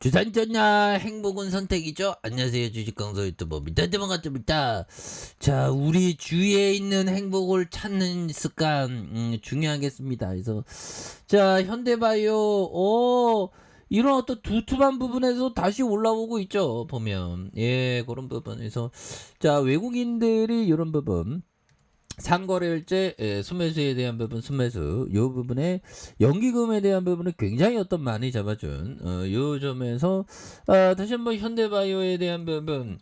주산전야 행복은 선택이죠. 안녕하세요, 주식강서 유튜버 미타드만 같습니다. 자, 우리 주위에 있는 행복을 찾는 습관 중요하겠습니다. 그래서 자, 현대바이오 이런 어떤 두툼한 부분에서 다시 올라오고 있죠. 보면 그런 부분에서 자, 외국인들이 이런 부분 상거래일제 순매수에 대한 부분, 순매수 요 부분에 연기금에 대한 부분을 굉장히 어떤 많이 잡아준 요 점에서 다시 한번 현대바이오에 대한 부분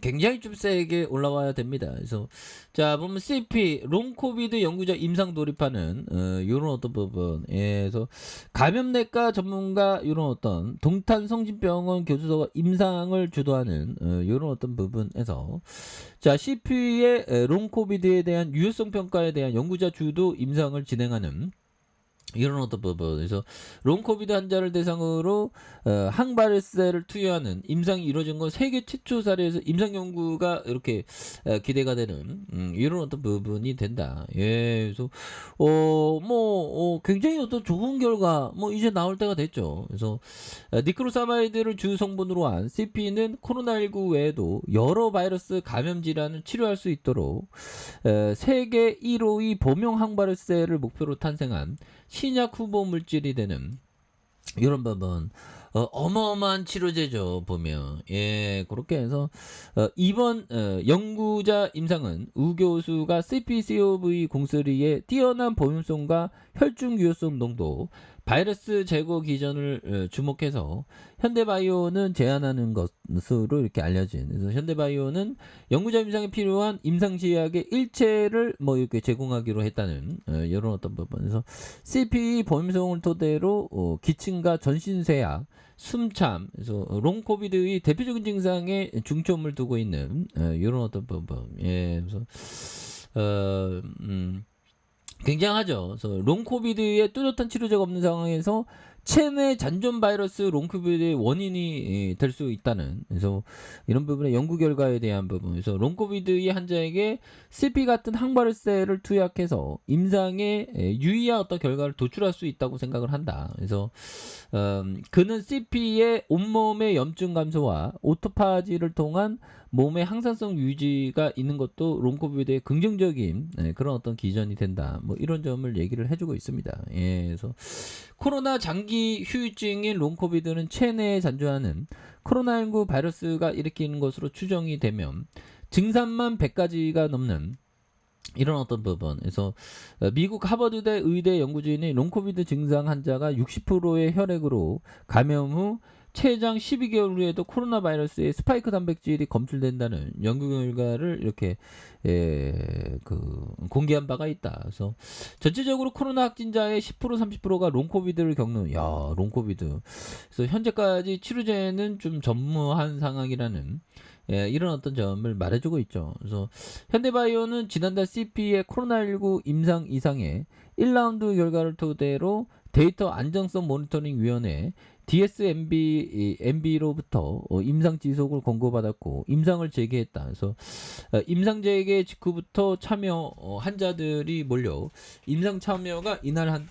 굉장히 좀 세게 올라와야 됩니다. 그래서 자, 보면 CP 롱코비드 연구자 임상 돌입하는 요런 어떤 부분, 그래서 감염내과 전문가 요런 어떤 동탄성진병원 교수가 임상을 주도하는 요런 어떤 부분에서 자, CP의 롱코비드에 대한 유효성 평가에 대한 연구자 주도 임상을 진행하는 이런 어떤 부분에서 롱코비드 환자를 대상으로 항바르셀을 투여하는 임상이 이루어진 건 세계 최초 사례에서 임상 연구가 이렇게 기대가 되는 이런 어떤 부분이 된다. 그래서 굉장히 어떤 좋은 결과 이제 나올 때가 됐죠. 그래서 니크로사마이드를 주 성분으로 한 CP는 코로나19 외에도 여러 바이러스 감염 질환을 치료할 수 있도록 세계 1호의 범용 항바르셀을 목표로 탄생한 신약 후보 물질이 되는 이런 부분 어마어마한 치료제죠. 보면 그렇게 해서 이번 연구자 임상은 우 교수가 CPCOV03의 뛰어난 범용성과 혈중 유효성 농도 바이러스 제거 기전을 주목해서 현대바이오는 제안하는 것으로 이렇게 알려진. 그래서 현대바이오는 연구자 임상에 필요한 임상치약의 일체를 이렇게 제공하기로 했다는 이런 어떤 부분에서 CP 범용성을 토대로 기침과 전신쇠약, 숨참, 그래서 롱코비드의 대표적인 증상에 중점을 두고 있는 이런 어떤 부분. 그래서 굉장하죠. 그래서 롱코비드에 뚜렷한 치료제가 없는 상황에서 체내 잔존 바이러스 롱코비드의 원인이 될 수 있다는, 그래서 이런 부분의 연구 결과에 대한 부분, 그래서 롱코비드의 환자에게 CP 같은 항바르셀을 투약해서 임상에 유의한 어떤 결과를 도출할 수 있다고 생각을 한다. 그래서 그는 CP의 온몸의 염증 감소와 오토파지를 통한 몸의 항산성 유지가 있는 것도 롱코비드의 긍정적인 그런 어떤 기전이 된다. 이런 점을 얘기를 해주고 있습니다. 그래서 코로나 장기 후유증인 롱코비드는 체내에 잔존하는 코로나19 바이러스가 일으키는 것으로 추정이 되면 증상만 100가지가 넘는 이런 어떤 부분에서 미국 하버드대 의대 연구진이 롱코비드 증상 환자가 60%의 혈액으로 감염 후 최장 12개월 후에도 코로나 바이러스의 스파이크 단백질이 검출된다는 연구 결과를 이렇게 공개한 바가 있다. 그래서 전체적으로 코로나 확진자의 10% 30%가 롱코비드를 겪는 롱코비드. 그래서 현재까지 치료제는 좀 전무한 상황이라는 이런 어떤 점을 말해주고 있죠. 그래서 현대바이오는 지난달 CP의 코로나19 임상 이상의 1라운드 결과를 토대로 데이터 안정성 모니터링 위원회 DSMB로부터 임상 지속을 권고받았고 임상을 재개했다. 그래서 임상 재개 직후부터 참여 환자들이 몰려 임상 참여가 이날 한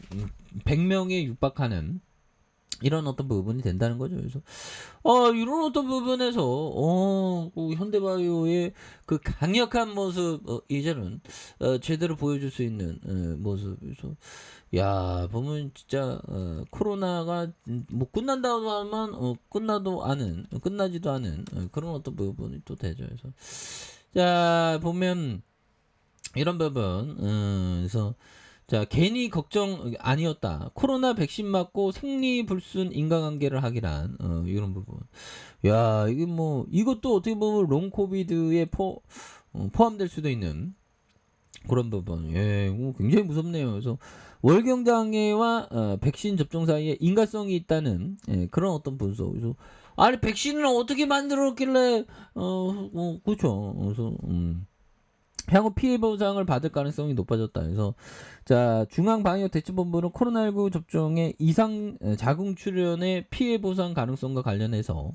100명에 육박하는 이런 어떤 부분이 된다는 거죠. 그래서 이런 어떤 부분에서 그 현대바이오의 그 강력한 모습 이제는 제대로 보여줄 수 있는 모습. 그래서 야, 보면 진짜 코로나가 끝난다고 하면 끝나지도 않은 그런 어떤 부분이 또 되죠. 그래서 자, 보면 이런 부분 그래서 자, 괜히 걱정 아니었다. 코로나 백신 맞고 생리불순 인과관계를 하기란 이런 부분. 야, 이게 이것도 어떻게 보면 롱코비드에 포함될 수도 있는 그런 부분. 굉장히 무섭네요. 그래서 월경장애와 백신 접종 사이에 인과성이 있다는 그런 어떤 분석. 그래서 아니 백신을 어떻게 만들었길래 그렇죠. 그래서 향후 피해 보상을 받을 가능성이 높아졌다. 그래서 자, 중앙방역대책본부는 코로나19 접종의 이상 자궁 출현의 피해 보상 가능성과 관련해서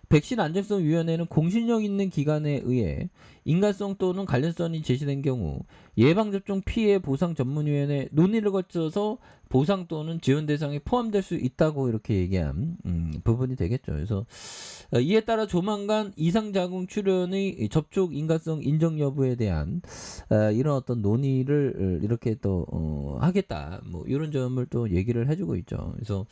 백신 안전성위원회는 공신력 있는 기관에 의해 인가성 또는 관련성이 제시된 경우 예방접종 피해 보상 전문위원회 논의를 거쳐서 보상 또는 지원 대상에 포함될 수 있다고 이렇게 얘기한 부분이 되겠죠. 그래서 이에 따라 조만간 이상자궁 출연의 접촉 인가성 인정 여부에 대한 이런 어떤 논의를 이렇게 또 하겠다. 뭐 이런 점을 또 얘기를 해주고 있죠. 그래서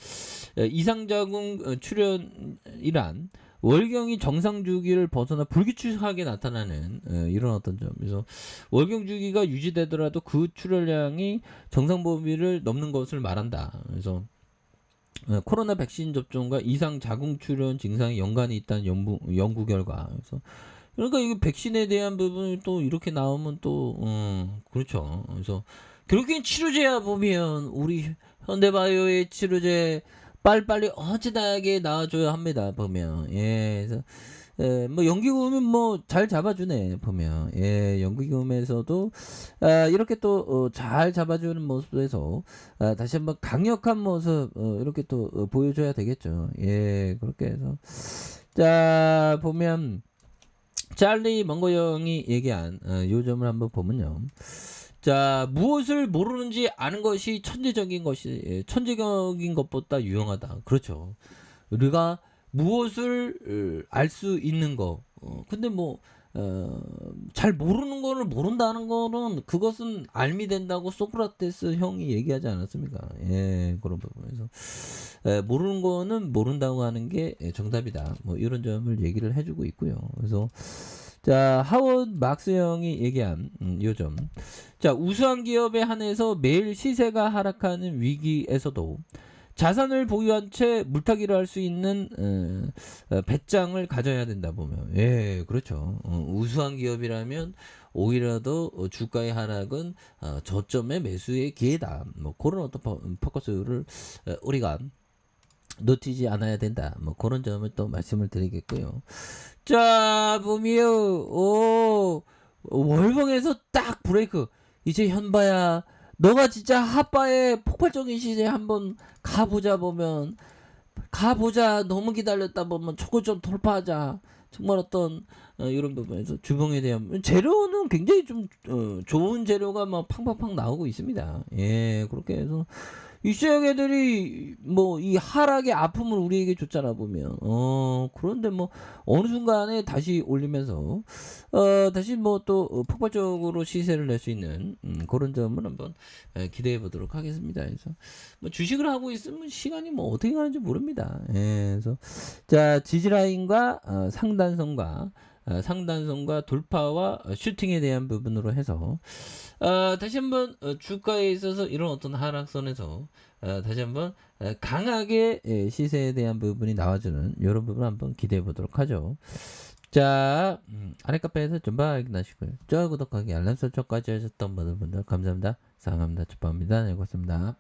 이상자궁 출연이란 월경이 정상 주기를 벗어나 불규칙하게 나타나는 이런 어떤 점. 그래서 월경 주기가 유지되더라도 그 출혈량이 정상 범위를 넘는 것을 말한다. 그래서 코로나 백신 접종과 이상 자궁 출현 증상이 연관이 있다는 연구 결과. 그래서 그러니까 이게 백신에 대한 부분이 또 이렇게 나오면 또 그렇죠. 그래서 결국엔 치료제야 보면 우리 현대바이오의 치료제 빨리빨리 어찌다하게 나와줘야 합니다. 보면 그래서 뭐 연기금은 뭐 잘 잡아주네 보면 연기금에서도 이렇게 또 잘 잡아주는 모습에서 다시 한번 강력한 모습 이렇게 또 보여줘야 되겠죠. 그렇게 해서 자 보면 찰리 먼거 형이 얘기한 요 점을 한번 보면요. 자 무엇을 모르는지 아는 것이 천재적인 것보다 유용하다. 그렇죠. 우리가 무엇을 알 수 있는 거. 근데 뭐 잘 모르는 거를 모른다는 거는 그것은 알미 된다고 소크라테스 형이 얘기하지 않았습니까? 그런 부분에서 모르는 거는 모른다고 하는 게 정답이다. 뭐 이런 점을 얘기를 해주고 있고요. 그래서 자 하워드 막스 형이 얘기한 요점. 자 우수한 기업에 한해서 매일 시세가 하락하는 위기에서도 자산을 보유한 채 물타기를 할 수 있는 배짱을 가져야 된다 보면 그렇죠. 우수한 기업이라면 오히려 더 주가의 하락은 저점의 매수의 기회다. 뭐 그런 어떤 포커스를 우리가 놓치지 않아야 된다. 뭐 그런 점을 또 말씀을 드리겠고요. 자 보미요 월봉에서 딱 브레이크. 이제 현바야 너가 진짜 핫바의 폭발적인 시세에 한번 가보자 보면 너무 기다렸다 보면 저거 좀 돌파하자. 정말 어떤 이런 부분에서 주봉에 대한 재료는 굉장히 좀 좋은 재료가 막 팡팡팡 나오고 있습니다. 그렇게 해서 이슈형 애들이 뭐 이 하락의 아픔을 우리에게 줬잖아 보면 그런데 뭐 어느 순간에 다시 올리면서 다시 뭐 또 폭발적으로 시세를 낼 수 있는 그런 점을 한번 기대해 보도록 하겠습니다. 그래서 뭐 주식을 하고 있으면 시간이 뭐 어떻게 가는지 모릅니다. 그래서 자 지지라인과 상단선과 돌파와 슈팅에 대한 부분으로 해서 다시 한번 주가에 있어서 이런 어떤 하락선에서 다시 한번 강하게 시세에 대한 부분이 나와주는 이런 부분 한번 기대해 보도록 하죠. 자 아래 카페에서 전방 확인하시고요. 좋아요 구독하기 알람 설정까지 하셨던 모든 분들 감사합니다. 사랑합니다. 축복합니다. 네 고맙습니다.